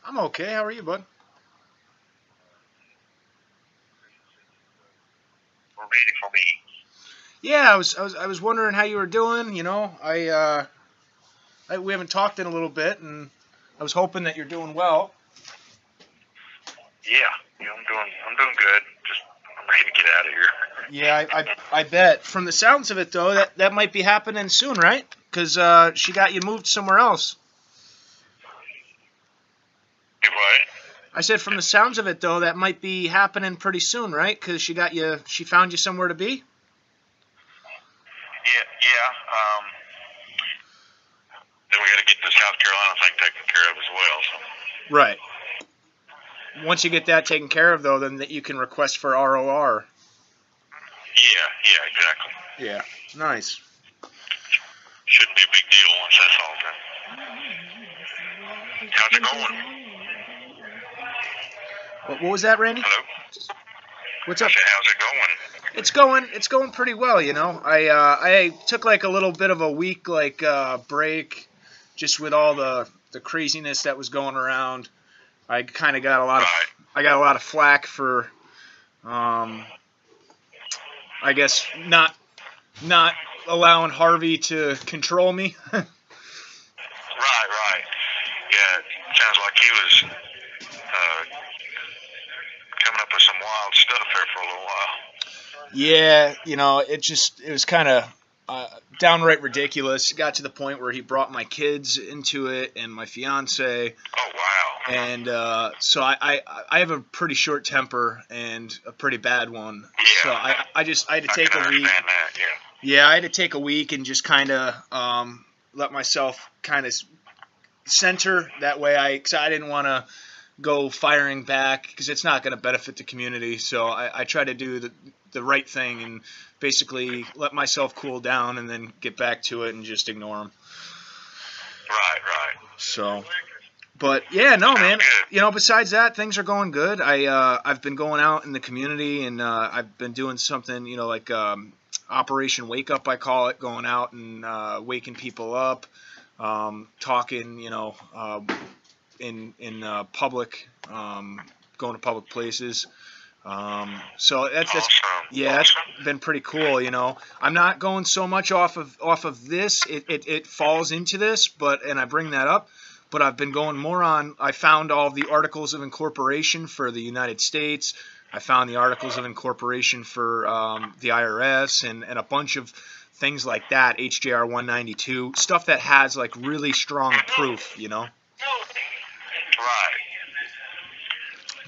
I'm okay. How are you, bud? Ready for me. Yeah, I was wondering how you were doing. We haven't talked in a little bit, and I was hoping that you're doing well. Yeah, I'm doing good. Just I'm ready to get out of here. Yeah, I bet. From the sounds of it, though, that might be happening soon, right? Because she got you moved somewhere else. You what? I said, from the sounds of it, though, that might be happening pretty soon, right? Because she found you somewhere to be. Yeah. Then we got to get the South Carolina thing taken care of as well. So. Right. Once you get that taken care of, though, then that you can request for ROR. Yeah, exactly. Yeah. Nice. Shouldn't be a big deal once that's all done. How's it going? What was that, Randy? Hello. What's up? I said, how's it going? It's going pretty well, you know. I took like a little bit of a week break, just with all the craziness that was going around. I kind of got a lot of flack for, I guess not allowing Harvey to control me. Right. Yeah, it sounds like he was coming up with some wild stuff there for a little while. Yeah, you know, it was kind of downright ridiculous. It got to the point where he brought my kids into it and my fiance. Oh wow! And so I have a pretty short temper and a pretty bad one. Yeah. So I had to take a week. That, Yeah, I had to take a week and just kind of let myself kind of center that way. Cause I didn't want to go firing back because it's not going to benefit the community. So I try to do the right thing and basically let myself cool down and then get back to it and just ignore them. Right. So, but yeah, no, man. You know, besides that, things are going good. I've been going out in the community and I've been doing something, you know, like Operation Wake Up, I call it, going out and waking people up, talking, you know, in public, going to public places. So that's been pretty cool. You know, I'm not going so much off of this. It falls into this, and I bring that up. But I've been going more on. I found all the articles of incorporation for the United States. I found the articles of incorporation for the IRS and a bunch of things like that. HJR 192 stuff that has like really strong proof. You know. Right.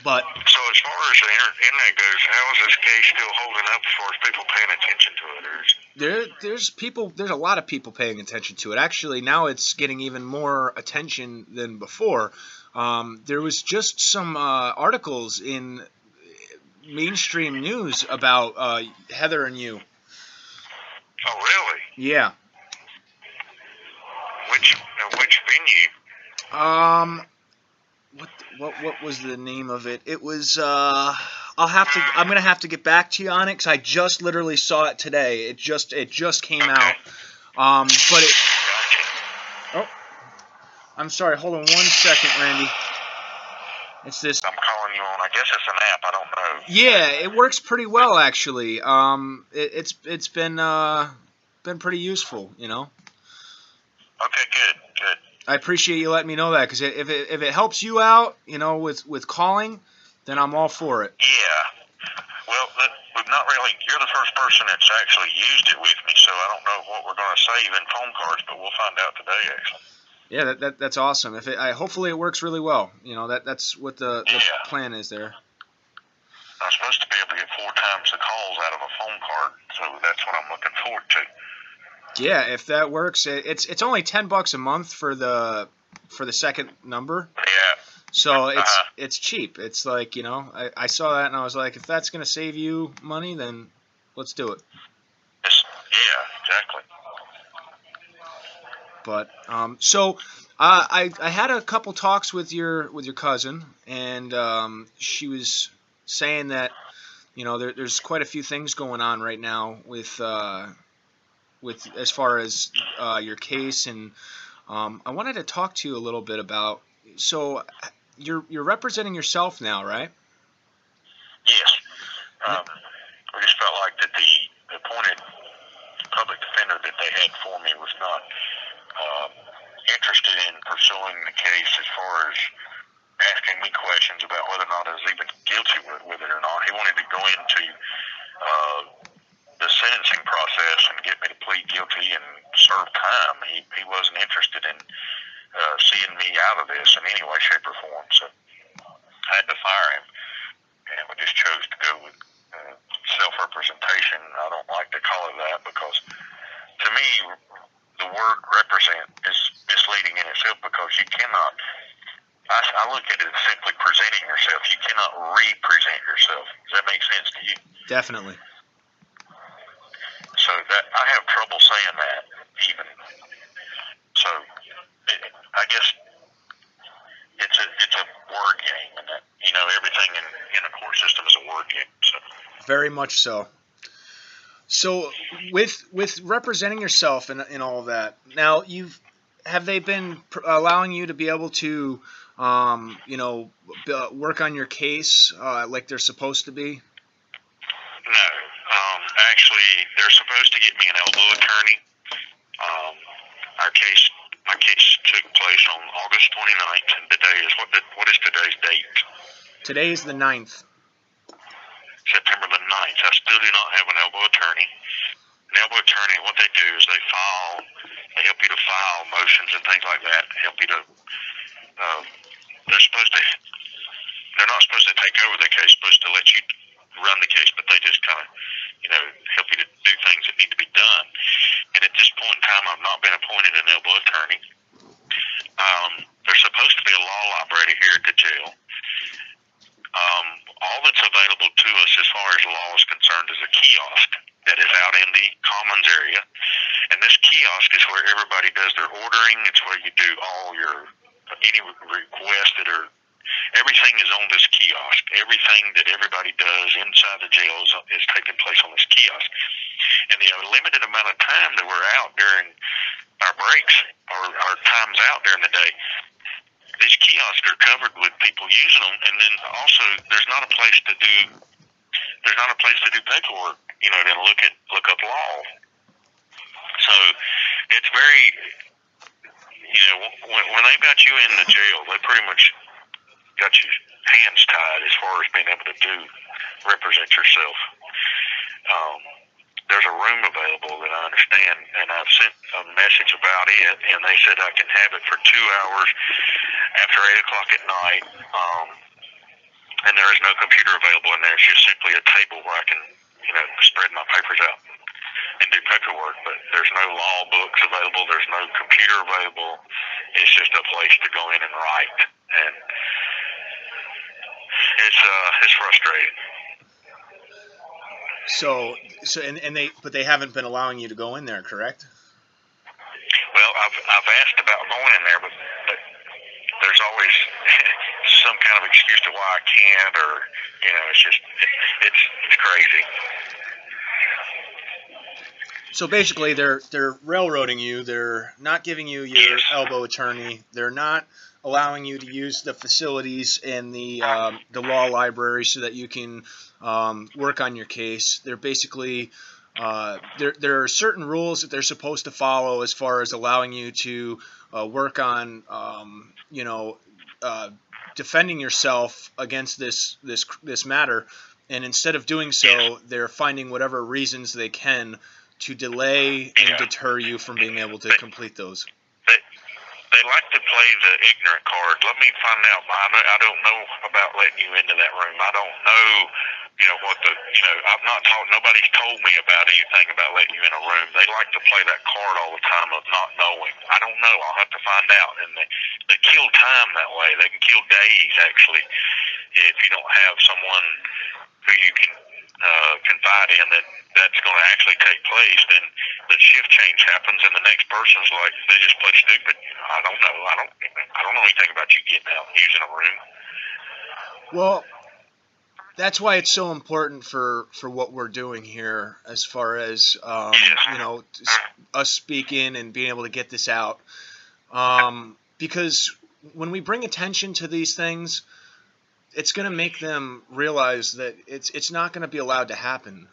But so as far as the internet goes, how is this case still holding up as far as people paying attention to it? There's a lot of people paying attention to it. Actually, now it's getting even more attention than before. There was just some articles in mainstream news about Heather and you. Oh, really? Yeah. Which venue? What was the name of it? It was I'm gonna have to get back to you on it because I just literally saw it today. It just came out. But it. Oh, I'm sorry. Hold on 1 second, Randy. It's this. I'm calling you on. I guess it's an app. I don't know. Yeah, it works pretty well actually. It's been pretty useful, you know. Okay, good. I appreciate you letting me know that because if it helps you out, you know, with calling, then I'm all for it. Yeah. Well, we've not really. You're the first person that's actually used it with me, so I don't know what we're going to save in phone cards, but we'll find out today, actually. Yeah, that's awesome. Hopefully it works really well. You know, that's what the plan is there. I'm supposed to be able to get 4 times the calls out of a phone card, so that's what I'm looking forward to. Yeah, if that works, it's only $10 a month for the second number. Yeah. So it's cheap. It's like, you know, I saw that and I was like, if that's gonna save you money, then let's do it. Yeah, exactly. But so I had a couple talks with your cousin, and she was saying that, you know, there's quite a few things going on right now with as far as your case, and I wanted to talk to you a little bit about. So, you're representing yourself now, right? Yes. We just felt like that the appointed public defender that they had for me was not interested in pursuing the case as far as asking me questions about whether or not I was even guilty with it or not. He wanted to go into the sentencing process and get me to plead guilty and serve time. He wasn't interested in seeing me out of this in any way, shape, or form. So I had to fire him, and we just chose to go with self-representation. I don't like to call it that because, to me, the word represent is misleading in itself because you cannot. I look at it as simply presenting yourself. You cannot represent yourself. Does that make sense to you? Definitely. So that I have trouble saying that even. So I guess it's a word game, and that everything in a court system is a word game. So. Very much so. So with representing yourself and all of that, now have they been allowing you to be able to work on your case like they're supposed to be? No. Actually, they're supposed to get me an elbow attorney. My case took place on August 29th, and today is what is today's date? Today is the 9th. September the 9th. I still do not have an elbow attorney. An elbow attorney, what they do is they help you to file motions and things like that, help you to, they're not supposed to take over the case, supposed to let you run the case, but they just kind of, help you to do things that need to be done. And at this point in time, I've not been appointed an elbow attorney. There's supposed to be a law library here at the jail. All that's available to us as far as law is concerned is a kiosk that is out in the commons area. And this kiosk is where everybody does their ordering. It's where you do any requests everything is on this kiosk. Everything that everybody does inside the jail is taking place on this kiosk. And the limited amount of time that we're out during our breaks or our times out during the day, these kiosks are covered with people using them, and then also there's not a place to do paperwork, to look up law. So it's very, when they've got you in the jail, they pretty much got your hands tied as far as being able to represent yourself. There's a room available that I understand, and I've sent a message about it, and they said I can have it for 2 hours after 8 o'clock at night, and there is no computer available in there. It's just simply a table where I can, spread my papers out and do paperwork, but there's no law books available. There's no computer available. It's just a place to go in and write, and it's frustrating. But they haven't been allowing you to go in there, correct? Well, I've asked about going in there, but there's always some kind of excuse to why I can't, or it's just it's crazy. So basically, they're railroading you. They're not giving you your elbow attorney. They're not allowing you to use the facilities and the law library so that you can work on your case. They're basically there are certain rules that they're supposed to follow as far as allowing you to work on defending yourself against this matter. And instead of doing so, they're finding whatever reasons they can to delay and deter you from being able to complete those. They like to play the ignorant card. Let me find out. I don't know about letting you into that room. I don't know, I've not nobody's told me about anything about letting you in a room. They like to play that card all the time of not knowing. I don't know. I'll have to find out. And they kill time that way. They can kill days, actually, if you don't have someone who you can confide in that's going to actually take place. Then the shift change happens, and the next person's like, they just play stupid. I don't know. I don't know anything about you getting out and using a room. Well, that's why it's so important for what we're doing here, as far as us speaking and being able to get this out, because when we bring attention to these things, it's going to make them realize that it's not going to be allowed to happen.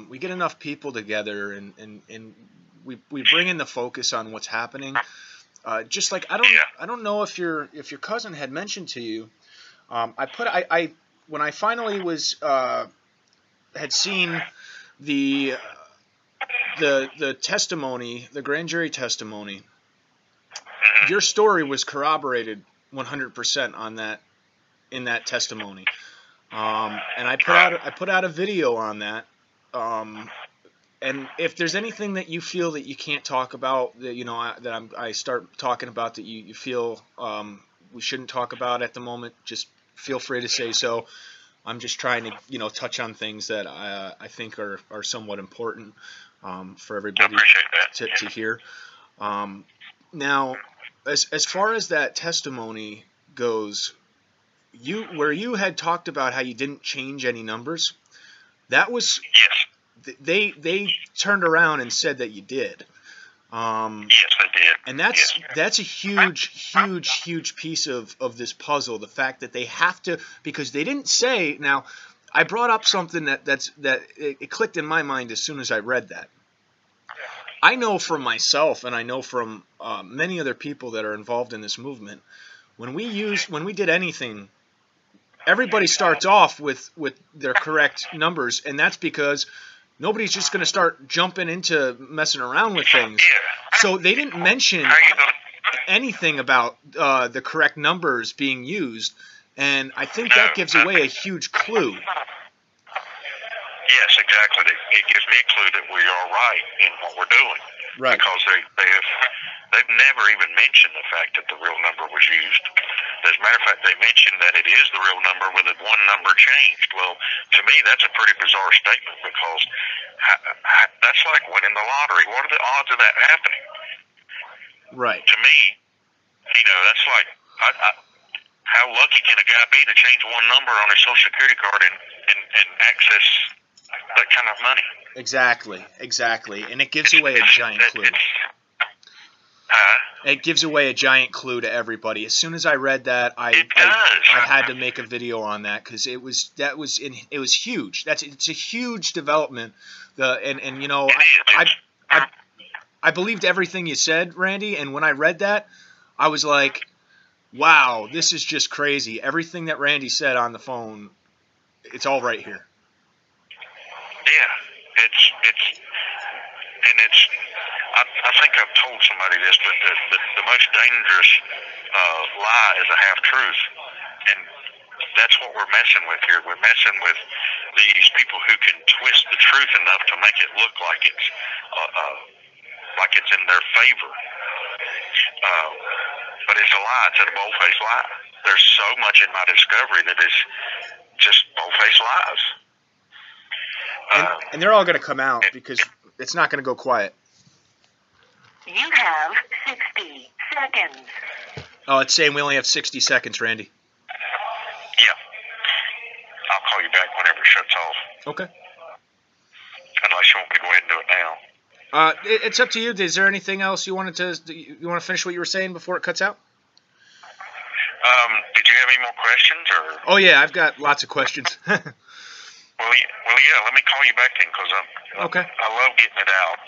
We get enough people together, and we bring in the focus on what's happening. Just like I don't know if your cousin had mentioned to you. When I finally was had seen the testimony, the grand jury testimony, your story was corroborated 100% on that, in that testimony. And I put out a video on that. And if there's anything that you feel that you can't talk about, that I start talking about that you feel we shouldn't talk about at the moment, just feel free to say so. I'm just trying to touch on things that I think are somewhat important for everybody to hear. Now, as far as that testimony goes, where you had talked about how you didn't change any numbers, that was they turned around and said that you did. Yes, they did. And that's a huge piece of this puzzle. The fact that they have to, because they didn't say. Now, I brought up something that it clicked in my mind as soon as I read that. I know from myself, and I know from many other people that are involved in this movement, when we did anything, everybody starts off with their correct numbers, and that's because nobody's just going to start jumping into messing around with things. So they didn't mention anything about the correct numbers being used, and I think that gives away a huge clue. Yes, exactly. It gives me a clue that we are right in what we're doing. Right. Because they've never even mentioned the fact that the real number was used. As a matter of fact, they mentioned that it is the real number with one number changed. Well, to me, that's a pretty bizarre statement, because that's like winning the lottery. What are the odds of that happening? Right. To me, that's like, how lucky can a guy be to change one number on his Social Security card and access that kind of money? Exactly. And it gives away a giant clue. It gives away a giant clue to everybody. As soon as I read that, I had to make a video on that, because it was huge. It's a huge development. I believed everything you said, Randy, and when I read that, I was like, wow, this is just crazy. Everything that Randy said on the phone, it's all right here. Yeah, I think I've told somebody this, but the most dangerous lie is a half-truth, and that's what we're messing with here. We're messing with these people who can twist the truth enough to make it look like it's in their favor. But it's a lie. It's a bold-faced lie. There's so much in my discovery that is just bold-faced lies. And they're all going to come out, because it's not going to go quiet. You have 60 seconds. Oh, it's saying we only have 60 seconds, Randy. Yeah. I'll call you back whenever it shuts off. Okay. Unless you want me to go ahead and do it now. It's up to you. Is there anything else you want to finish what you were saying before it cuts out? Did you have any more questions, or? Oh yeah, I've got lots of questions. Well, yeah. Let me call you back then, because okay. I love getting it out.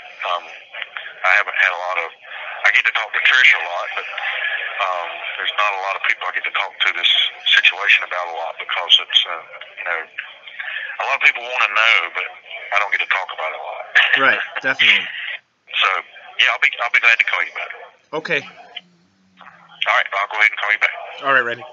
I haven't had a lot of. I get to talk to Trish a lot, but there's not a lot of people I get to talk to this situation about a lot, because it's a lot of people want to know, but I don't get to talk about it a lot. Right, definitely. So yeah, I'll be glad to call you back. Okay. All right, I'll go ahead and call you back. All right, Randy.